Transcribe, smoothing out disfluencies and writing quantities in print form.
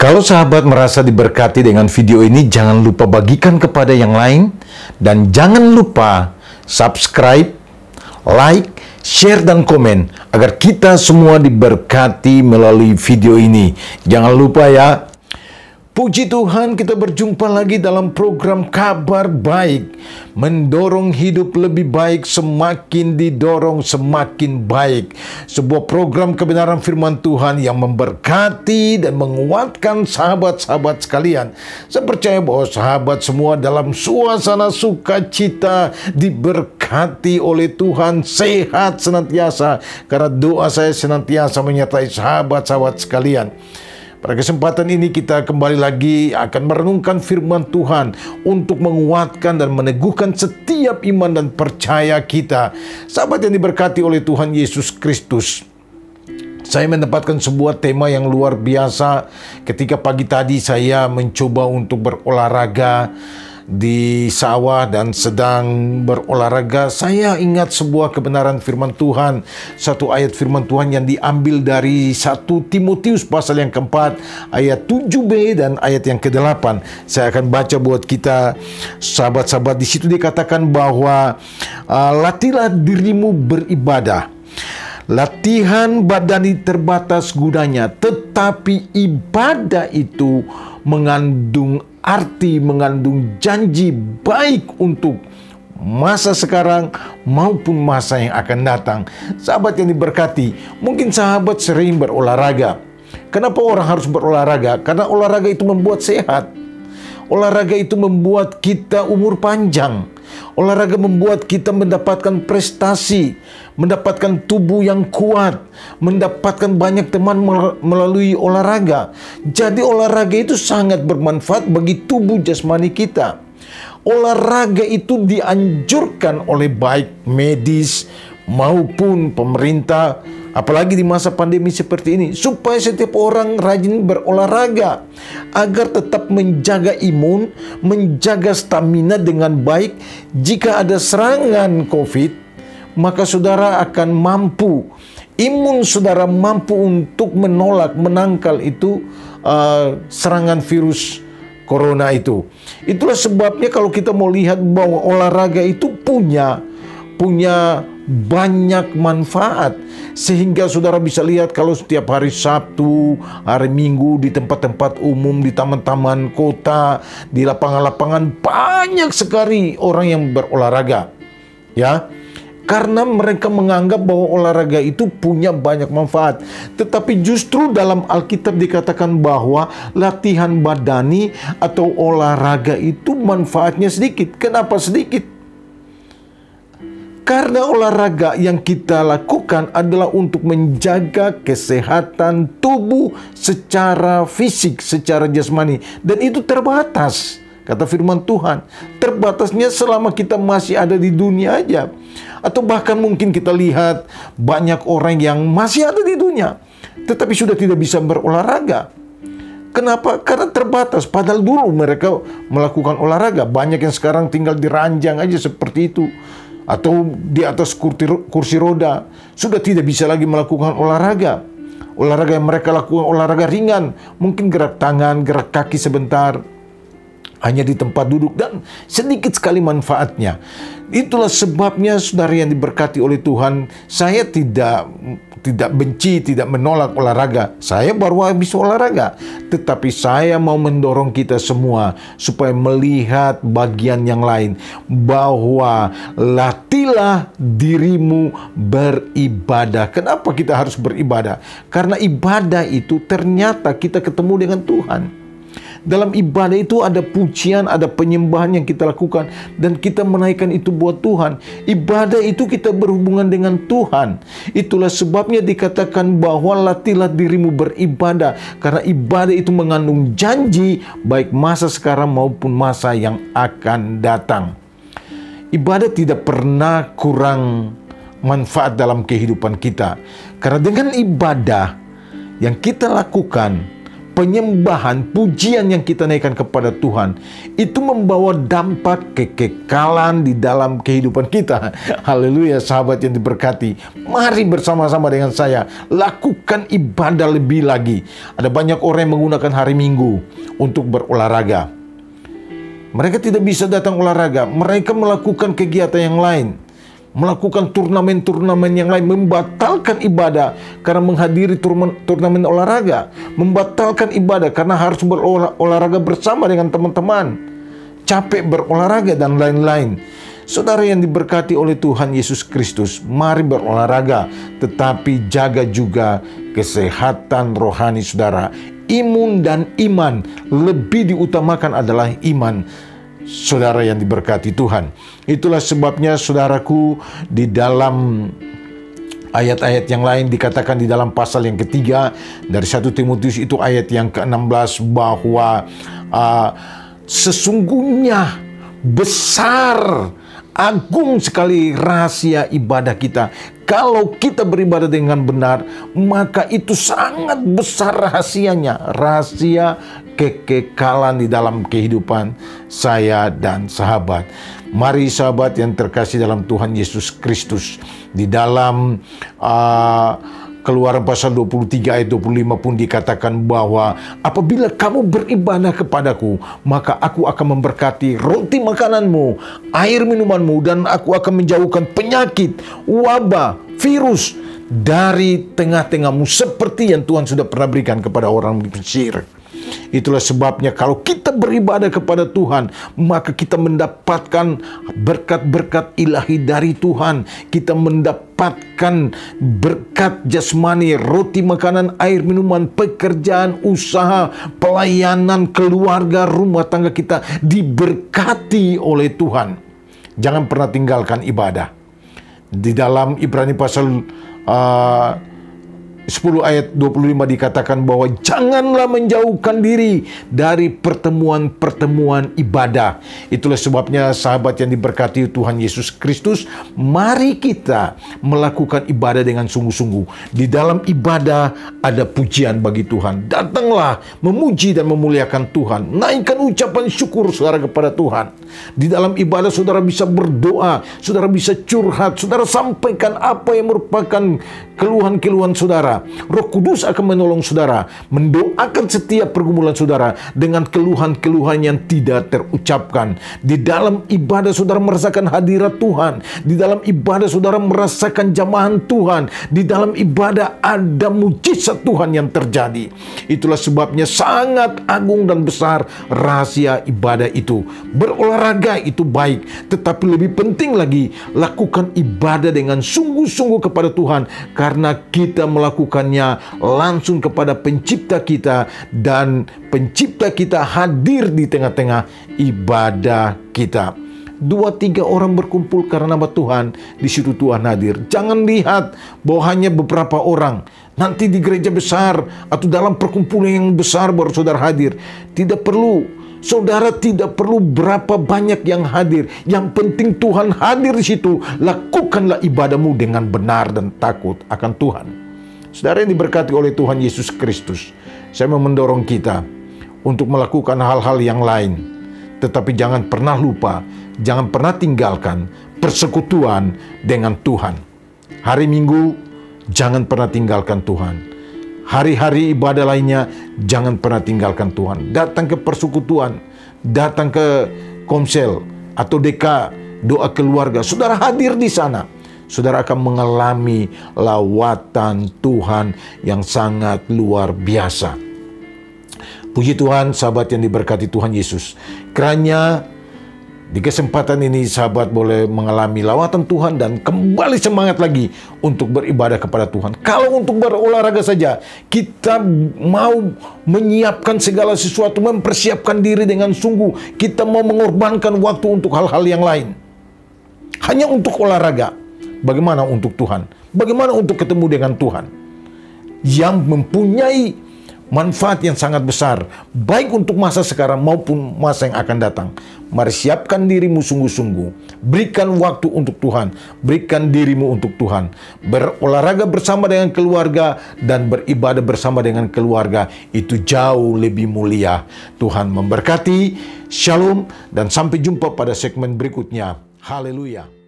Kalau sahabat merasa diberkati dengan video ini, jangan lupa bagikan kepada yang lain. Dan jangan lupa subscribe, like, share, dan komen agar kita semua diberkati melalui video ini. Jangan lupa ya. Puji Tuhan, kita berjumpa lagi dalam program Kabar Baik. Mendorong hidup lebih baik, semakin didorong semakin baik. Sebuah program kebenaran firman Tuhan yang memberkati dan menguatkan sahabat-sahabat sekalian. Saya percaya bahwa sahabat semua dalam suasana sukacita, diberkati oleh Tuhan, sehat senantiasa. Karena doa saya senantiasa menyertai sahabat-sahabat sekalian. Pada kesempatan ini kita kembali lagi akan merenungkan firman Tuhan untuk menguatkan dan meneguhkan setiap iman dan percaya kita. Sahabat yang diberkati oleh Tuhan Yesus Kristus, saya mendapatkan sebuah tema yang luar biasa ketika pagi tadi saya mencoba untuk berolahraga di sawah dan sedang berolahraga. Saya ingat sebuah kebenaran firman Tuhan, satu ayat firman Tuhan yang diambil dari 1 Timotius pasal yang keempat ayat 7b dan ayat yang ke-8. Saya akan baca buat kita sahabat-sahabat. Di situ dikatakan bahwa latihlah dirimu beribadah. Latihan badani terbatas gunanya, tetapi ibadah itu mengandung arti, mengandung janji baik untuk masa sekarang maupun masa yang akan datang. Sahabat yang diberkati, mungkin sahabat sering berolahraga. Kenapa orang harus berolahraga? Karena olahraga itu membuat sehat. Olahraga itu membuat kita umur panjang. Olahraga membuat kita mendapatkan prestasi, mendapatkan tubuh yang kuat, mendapatkan banyak teman melalui olahraga. Jadi olahraga itu sangat bermanfaat bagi tubuh jasmani kita. Olahraga itu dianjurkan oleh baik medis maupun pemerintah, apalagi di masa pandemi seperti ini, supaya setiap orang rajin berolahraga agar tetap menjaga imun, menjaga stamina dengan baik. Jika ada serangan COVID, maka saudara akan mampu, imun saudara mampu untuk menolak, menangkal itu serangan virus corona itu. Itulah sebabnya kalau kita mau lihat bahwa olahraga itu punya banyak manfaat, sehingga saudara bisa lihat kalau setiap hari Sabtu, hari Minggu di tempat-tempat umum, di taman-taman kota, di lapangan-lapangan banyak sekali orang yang berolahraga, ya. Karena mereka menganggap bahwa olahraga itu punya banyak manfaat. Tetapi justru dalam Alkitab dikatakan bahwa latihan badani atau olahraga itu manfaatnya sedikit. Kenapa sedikit? Karena olahraga yang kita lakukan adalah untuk menjaga kesehatan tubuh secara fisik, secara jasmani. Dan itu terbatas. Kata firman Tuhan, terbatasnya selama kita masih ada di dunia aja. Atau bahkan mungkin kita lihat banyak orang yang masih ada di dunia, tetapi sudah tidak bisa berolahraga. Kenapa? Karena terbatas. Padahal dulu mereka melakukan olahraga. Banyak yang sekarang tinggal di ranjang aja seperti itu, atau di atas kursi roda, sudah tidak bisa lagi melakukan olahraga. Olahraga yang mereka lakukan olahraga ringan, mungkin gerak tangan, gerak kaki sebentar, hanya di tempat duduk, dan sedikit sekali manfaatnya. Itulah sebabnya saudara yang diberkati oleh Tuhan, saya tidak benci, tidak menolak olahraga. Saya baru habis olahraga, tetapi saya mau mendorong kita semua supaya melihat bagian yang lain, bahwa latihlah dirimu beribadah. Kenapa kita harus beribadah? Karena ibadah itu ternyata kita ketemu dengan Tuhan. Dalam ibadah itu ada pujian, ada penyembahan yang kita lakukan, dan kita menaikkan itu buat Tuhan. Ibadah itu kita berhubungan dengan Tuhan. Itulah sebabnya dikatakan bahwa latihlah dirimu beribadah, karena ibadah itu mengandung janji baik masa sekarang maupun masa yang akan datang. Ibadah tidak pernah kurang manfaat dalam kehidupan kita, karena dengan ibadah yang kita lakukan, penyembahan, pujian yang kita naikkan kepada Tuhan, itu membawa dampak kekekalan di dalam kehidupan kita. Haleluya, sahabat yang diberkati. Mari bersama-sama dengan saya lakukan ibadah lebih lagi. Ada banyak orang yang menggunakan hari Minggu untuk berolahraga. Mereka tidak bisa datang olahraga. Mereka melakukan kegiatan yang lain, melakukan turnamen-turnamen yang lain, membatalkan ibadah karena menghadiri turnamen olahraga, membatalkan ibadah karena harus berolahraga bersama dengan teman-teman, capek berolahraga dan lain-lain. Saudara yang diberkati oleh Tuhan Yesus Kristus, mari berolahraga, tetapi jaga juga kesehatan rohani saudara. Imun dan iman, lebih diutamakan adalah iman. Saudara yang diberkati Tuhan, itulah sebabnya saudaraku, di dalam ayat-ayat yang lain dikatakan di dalam pasal yang ketiga dari 1 Timotius itu ayat yang ke-16 bahwa sesungguhnya besar, agung sekali rahasia ibadah kita. Kalau kita beribadah dengan benar, maka itu sangat besar rahasianya, rahasia kekekalan di dalam kehidupan saya dan sahabat. Mari sahabat yang terkasih dalam Tuhan Yesus Kristus, di dalam Keluaran pasal 23 ayat 25 pun dikatakan bahwa apabila kamu beribadah kepadaku, maka aku akan memberkati roti makananmu, air minumanmu, dan aku akan menjauhkan penyakit, wabah, virus dari tengah-tengahmu seperti yang Tuhan sudah pernah berikan kepada orang di Mesir. Itulah sebabnya kalau kita beribadah kepada Tuhan, maka kita mendapatkan berkat-berkat ilahi dari Tuhan. Kita mendapatkan berkat jasmani, roti makanan, air minuman, pekerjaan, usaha, pelayanan, keluarga, rumah tangga kita diberkati oleh Tuhan. Jangan pernah tinggalkan ibadah. Di dalam Ibrani pasal 10 ayat 25 dikatakan bahwa janganlah menjauhkan diri dari pertemuan-pertemuan ibadah. Itulah sebabnya sahabat yang diberkati Tuhan Yesus Kristus, mari kita melakukan ibadah dengan sungguh-sungguh. Di dalam ibadah ada pujian bagi Tuhan. Datanglah memuji dan memuliakan Tuhan. Naikkan ucapan syukur saudara kepada Tuhan. Di dalam ibadah saudara bisa berdoa, saudara bisa curhat, saudara sampaikan apa yang merupakan keluhan-keluhan saudara. Roh Kudus akan menolong saudara mendoakan setiap pergumulan saudara dengan keluhan-keluhan yang tidak terucapkan. Di dalam ibadah saudara merasakan hadirat Tuhan. Di dalam ibadah saudara merasakan jamahan Tuhan. Di dalam ibadah ada mujizat Tuhan yang terjadi. Itulah sebabnya sangat agung dan besar rahasia ibadah itu. Berolahraga itu baik, tetapi lebih penting lagi lakukan ibadah dengan sungguh-sungguh kepada Tuhan, karena kita melakukannya langsung kepada pencipta kita, dan pencipta kita hadir di tengah-tengah ibadah kita. 2-3 orang berkumpul karena nama Tuhan, di situ Tuhan hadir. Jangan lihat bahwa hanya beberapa orang. Nanti di gereja besar atau dalam perkumpulan yang besar baru saudara hadir. Tidak perlu. Saudara tidak perlu berapa banyak yang hadir. Yang penting Tuhan hadir di situ. Lakukanlah ibadahmu dengan benar dan takut akan Tuhan. Saudara yang diberkati oleh Tuhan Yesus Kristus, saya mau mendorong kita untuk melakukan hal-hal yang lain. Tetapi jangan pernah lupa, jangan pernah tinggalkan persekutuan dengan Tuhan. Hari Minggu, jangan pernah tinggalkan Tuhan. Hari-hari ibadah lainnya, jangan pernah tinggalkan Tuhan. Datang ke persekutuan, datang ke komsel atau DK, doa keluarga. Saudara hadir di sana. Saudara akan mengalami lawatan Tuhan yang sangat luar biasa. Puji Tuhan, sahabat yang diberkati Tuhan Yesus. Kiranya di kesempatan ini sahabat boleh mengalami lawatan Tuhan dan kembali semangat lagi untuk beribadah kepada Tuhan. Kalau untuk berolahraga saja, kita mau menyiapkan segala sesuatu, mempersiapkan diri dengan sungguh. Kita mau mengorbankan waktu untuk hal-hal yang lain. Hanya untuk olahraga. Bagaimana untuk Tuhan? Bagaimana untuk ketemu dengan Tuhan? Yang mempunyai manfaat yang sangat besar, baik untuk masa sekarang maupun masa yang akan datang. Mari siapkan dirimu sungguh-sungguh, berikan waktu untuk Tuhan, berikan dirimu untuk Tuhan, berolahraga bersama dengan keluarga dan beribadah bersama dengan keluarga, itu jauh lebih mulia. Tuhan memberkati, shalom, dan sampai jumpa pada segmen berikutnya. Haleluya.